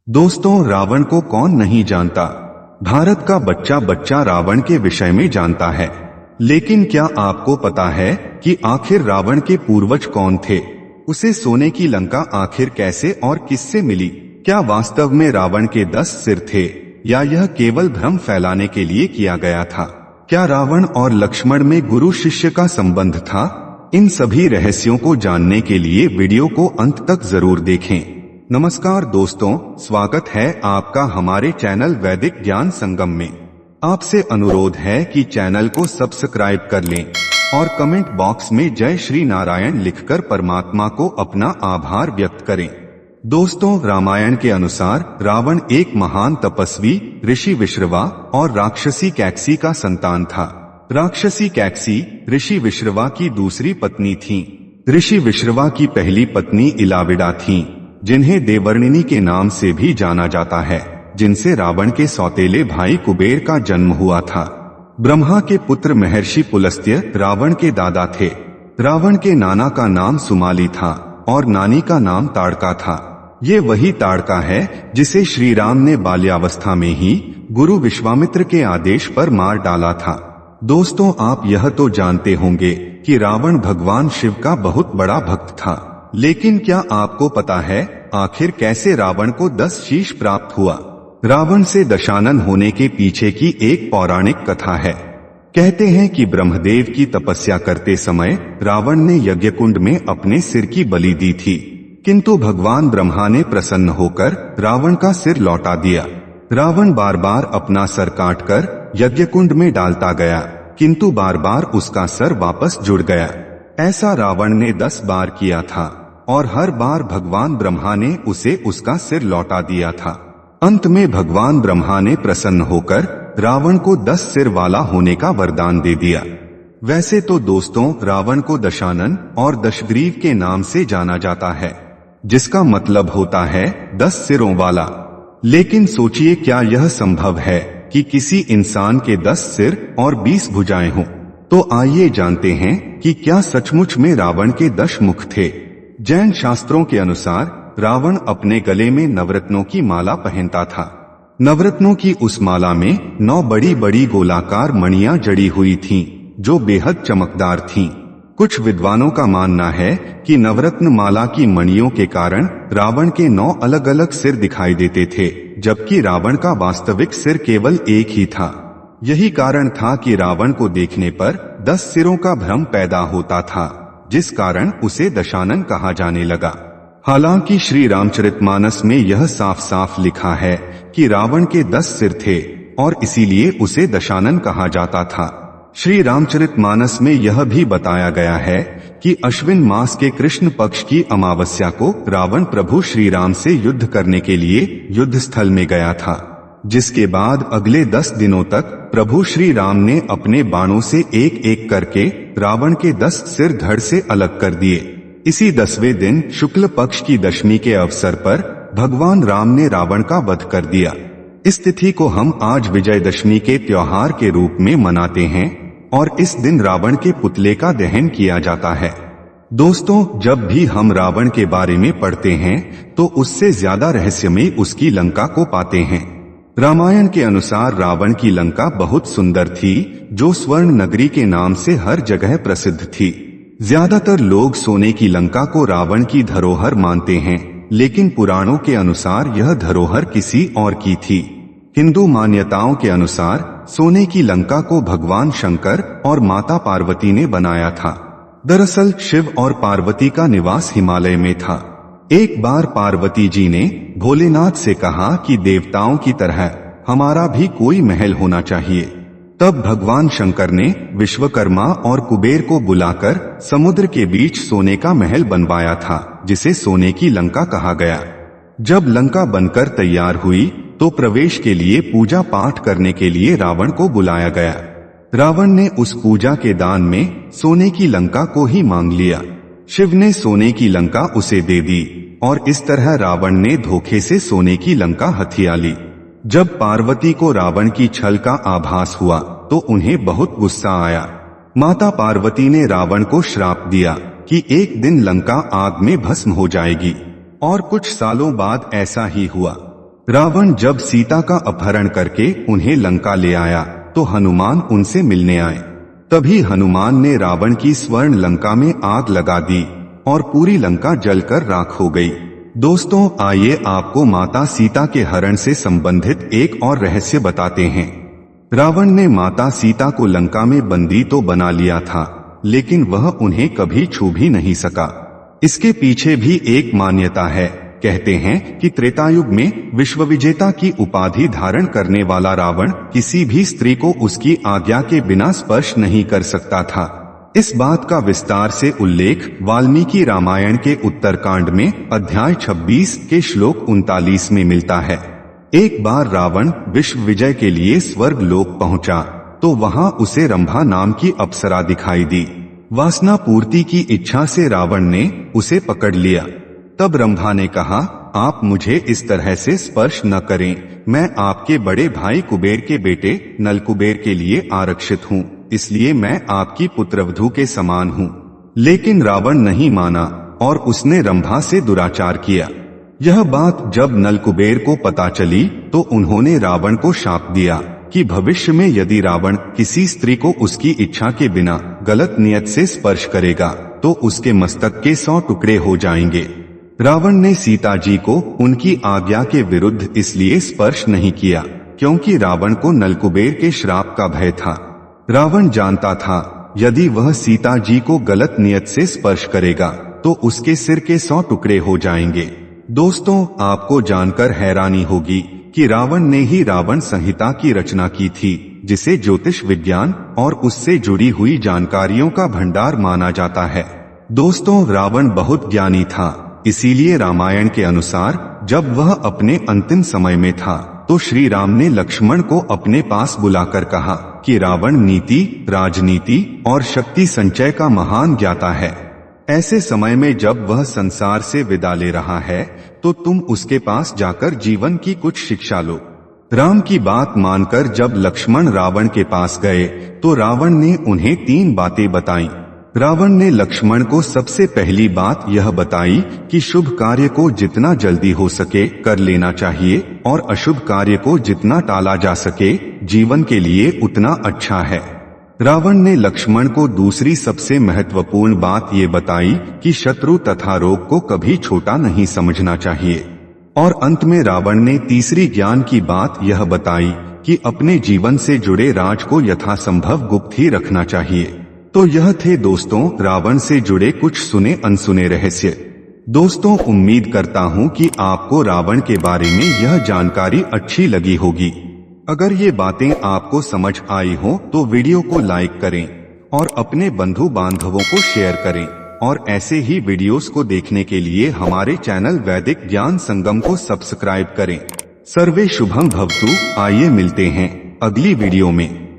दोस्तों, रावण को कौन नहीं जानता। भारत का बच्चा बच्चा रावण के विषय में जानता है। लेकिन क्या आपको पता है कि आखिर रावण के पूर्वज कौन थे? उसे सोने की लंका आखिर कैसे और किससे मिली? क्या वास्तव में रावण के 10 सिर थे या यह केवल भ्रम फैलाने के लिए किया गया था? क्या रावण और लक्ष्मण में गुरु शिष्य का संबंध था? इन सभी रहस्यों को जानने के लिए वीडियो को अंत तक जरूर देखें। नमस्कार दोस्तों, स्वागत है आपका हमारे चैनल वैदिक ज्ञान संगम में। आपसे अनुरोध है कि चैनल को सब्सक्राइब कर लें और कमेंट बॉक्स में जय श्री नारायण लिखकर परमात्मा को अपना आभार व्यक्त करें। दोस्तों, रामायण के अनुसार रावण एक महान तपस्वी, ऋषि विश्रवा और राक्षसी कैकसी का संतान था। राक्षसी कैकसी ऋषि विश्रवा की दूसरी पत्नी थी। ऋषि विश्रवा की पहली पत्नी इलाविडा थी, जिन्हें देवर्णिनी के नाम से भी जाना जाता है, जिनसे रावण के सौतेले भाई कुबेर का जन्म हुआ था। ब्रह्मा के पुत्र महर्षि पुलस्त्य रावण के दादा थे। रावण के नाना का नाम सुमाली था और नानी का नाम ताड़का था। ये वही ताड़का है जिसे श्री राम ने बाल्यावस्था में ही गुरु विश्वामित्र के आदेश पर मार डाला था। दोस्तों, आप यह तो जानते होंगे कि रावण भगवान शिव का बहुत बड़ा भक्त था। लेकिन क्या आपको पता है आखिर कैसे रावण को 10 शीश प्राप्त हुआ? रावण से दशानन होने के पीछे की एक पौराणिक कथा है। कहते हैं कि ब्रह्मदेव की तपस्या करते समय रावण ने यज्ञकुंड में अपने सिर की बलि दी थी, किंतु भगवान ब्रह्मा ने प्रसन्न होकर रावण का सिर लौटा दिया। रावण बार बार अपना सर काटकर यज्ञकुंड में डालता गया, किंतु बार बार उसका सर वापस जुड़ गया। ऐसा रावण ने 10 बार किया था और हर बार भगवान ब्रह्मा ने उसे उसका सिर लौटा दिया था। अंत में भगवान ब्रह्मा ने प्रसन्न होकर रावण को 10 सिर वाला होने का वरदान दे दिया। वैसे तो दोस्तों, रावण को दशानन और दशग्रीव के नाम से जाना जाता है, जिसका मतलब होता है 10 सिरों वाला। लेकिन सोचिए, क्या यह संभव है कि किसी इंसान के 10 सिर और 20 भुजाएं हों? तो आइए जानते हैं कि क्या सचमुच में रावण के 10 मुख थे। जैन शास्त्रों के अनुसार रावण अपने गले में नवरत्नों की माला पहनता था। नवरत्नों की उस माला में 9 बड़ी बड़ी गोलाकार मणियां जड़ी हुई थीं, जो बेहद चमकदार थीं। कुछ विद्वानों का मानना है कि नवरत्न माला की मणियों के कारण रावण के 9 अलग अलग सिर दिखाई देते थे, जबकि रावण का वास्तविक सिर केवल एक ही था। यही कारण था कि रावण को देखने पर 10 सिरों का भ्रम पैदा होता था, जिस कारण उसे दशानन कहा जाने लगा। हालांकि श्री रामचरितमानस में यह साफ साफ लिखा है कि रावण के 10 सिर थे और इसीलिए उसे दशानन कहा जाता था। श्री रामचरितमानस में यह भी बताया गया है कि अश्विन मास के कृष्ण पक्ष की अमावस्या को रावण प्रभु श्री राम से युद्ध करने के लिए युद्ध स्थल में गया था, जिसके बाद अगले 10 दिनों तक प्रभु श्री राम ने अपने बाणों से एक एक करके रावण के 10 सिर धड़ से अलग कर दिए। इसी 10वें दिन शुक्ल पक्ष की दशमी के अवसर पर भगवान राम ने रावण का वध कर दिया। इस तिथि को हम आज विजयदशमी के त्योहार के रूप में मनाते हैं और इस दिन रावण के पुतले का दहन किया जाता है। दोस्तों, जब भी हम रावण के बारे में पढ़ते हैं तो उससे ज्यादा रहस्यमयी उसकी लंका को पाते हैं। रामायण के अनुसार रावण की लंका बहुत सुंदर थी, जो स्वर्ण नगरी के नाम से हर जगह प्रसिद्ध थी। ज्यादातर लोग सोने की लंका को रावण की धरोहर मानते हैं, लेकिन पुराणों के अनुसार यह धरोहर किसी और की थी। हिंदू मान्यताओं के अनुसार सोने की लंका को भगवान शंकर और माता पार्वती ने बनाया था। दरअसल शिव और पार्वती का निवास हिमालय में था। एक बार पार्वती जी ने भोलेनाथ से कहा कि देवताओं की तरह हमारा भी कोई महल होना चाहिए। तब भगवान शंकर ने विश्वकर्मा और कुबेर को बुलाकर समुद्र के बीच सोने का महल बनवाया था, जिसे सोने की लंका कहा गया। जब लंका बनकर तैयार हुई तो प्रवेश के लिए पूजा पाठ करने के लिए रावण को बुलाया गया। रावण ने उस पूजा के दान में सोने की लंका को ही मांग लिया। शिव ने सोने की लंका उसे दे दी और इस तरह रावण ने धोखे से सोने की लंका हथिया ली। जब पार्वती को रावण की छल का आभास हुआ तो उन्हें बहुत गुस्सा आया। माता पार्वती ने रावण को श्राप दिया कि एक दिन लंका आग में भस्म हो जाएगी, और कुछ सालों बाद ऐसा ही हुआ। रावण जब सीता का अपहरण करके उन्हें लंका ले आया तो हनुमान उनसे मिलने आए। तभी हनुमान ने रावण की स्वर्ण लंका में आग लगा दी और पूरी लंका जलकर राख हो गई। दोस्तों, आइए आपको माता सीता के हरण से संबंधित एक और रहस्य बताते हैं। रावण ने माता सीता को लंका में बंदी तो बना लिया था, लेकिन वह उन्हें कभी छू भी नहीं सका। इसके पीछे भी एक मान्यता है। कहते हैं कि त्रेतायुग में विश्वविजेता की उपाधि धारण करने वाला रावण किसी भी स्त्री को उसकी आज्ञा के बिना स्पर्श नहीं कर सकता था। इस बात का विस्तार से उल्लेख वाल्मीकि रामायण के उत्तरकांड में अध्याय 26 के श्लोक 39 में मिलता है। एक बार रावण विश्व विजय के लिए स्वर्ग लोक पहुंचा तो वहां उसे रंभा नाम की अप्सरा दिखाई दी। वासना पूर्ति की इच्छा से रावण ने उसे पकड़ लिया। तब रंभा ने कहा, आप मुझे इस तरह से स्पर्श न करें, मैं आपके बड़े भाई कुबेर के बेटे नलकुबेर के लिए आरक्षित हूँ, इसलिए मैं आपकी पुत्रवधू के समान हूँ। लेकिन रावण नहीं माना और उसने रंभा से दुराचार किया। यह बात जब नलकुबेर को पता चली तो उन्होंने रावण को शाप दिया कि भविष्य में यदि रावण किसी स्त्री को उसकी इच्छा के बिना गलत नियत से स्पर्श करेगा तो उसके मस्तक के 100 टुकड़े हो जाएंगे। रावण ने सीता जी को उनकी आज्ञा के विरुद्ध इसलिए स्पर्श नहीं किया क्योंकि रावण को नलकुबेर के श्राप का भय था। रावण जानता था यदि वह सीता जी को गलत नियत से स्पर्श करेगा तो उसके सिर के 100 टुकड़े हो जाएंगे। दोस्तों, आपको जानकर हैरानी होगी कि रावण ने ही रावण संहिता की रचना की थी, जिसे ज्योतिष विज्ञान और उससे जुड़ी हुई जानकारियों का भंडार माना जाता है। दोस्तों, रावण बहुत ज्ञानी था, इसीलिए रामायण के अनुसार जब वह अपने अंतिम समय में था तो श्री राम ने लक्ष्मण को अपने पास बुलाकर कहा कि रावण नीति, राजनीति और शक्ति संचय का महान ज्ञाता है। ऐसे समय में जब वह संसार से विदा ले रहा है तो तुम उसके पास जाकर जीवन की कुछ शिक्षा लो। राम की बात मानकर जब लक्ष्मण रावण के पास गए तो रावण ने उन्हें 3 बातें बताई। रावण ने लक्ष्मण को सबसे पहली बात यह बताई कि शुभ कार्य को जितना जल्दी हो सके कर लेना चाहिए और अशुभ कार्य को जितना टाला जा सके जीवन के लिए उतना अच्छा है। रावण ने लक्ष्मण को दूसरी सबसे महत्वपूर्ण बात ये बताई कि शत्रु तथा रोग को कभी छोटा नहीं समझना चाहिए। और अंत में रावण ने तीसरी ज्ञान की बात यह बताई कि अपने जीवन से जुड़े राज को यथासंभव गुप्त ही रखना चाहिए। तो यह थे दोस्तों रावण से जुड़े कुछ सुने अनसुने रहस्य। दोस्तों, उम्मीद करता हूँ कि आपको रावण के बारे में यह जानकारी अच्छी लगी होगी। अगर ये बातें आपको समझ आई हो तो वीडियो को लाइक करें और अपने बंधु बांधवों को शेयर करें और ऐसे ही वीडियोस को देखने के लिए हमारे चैनल वैदिक ज्ञान संगम को सब्सक्राइब करें। सर्वे शुभम भवतु। आइए मिलते हैं अगली वीडियो में।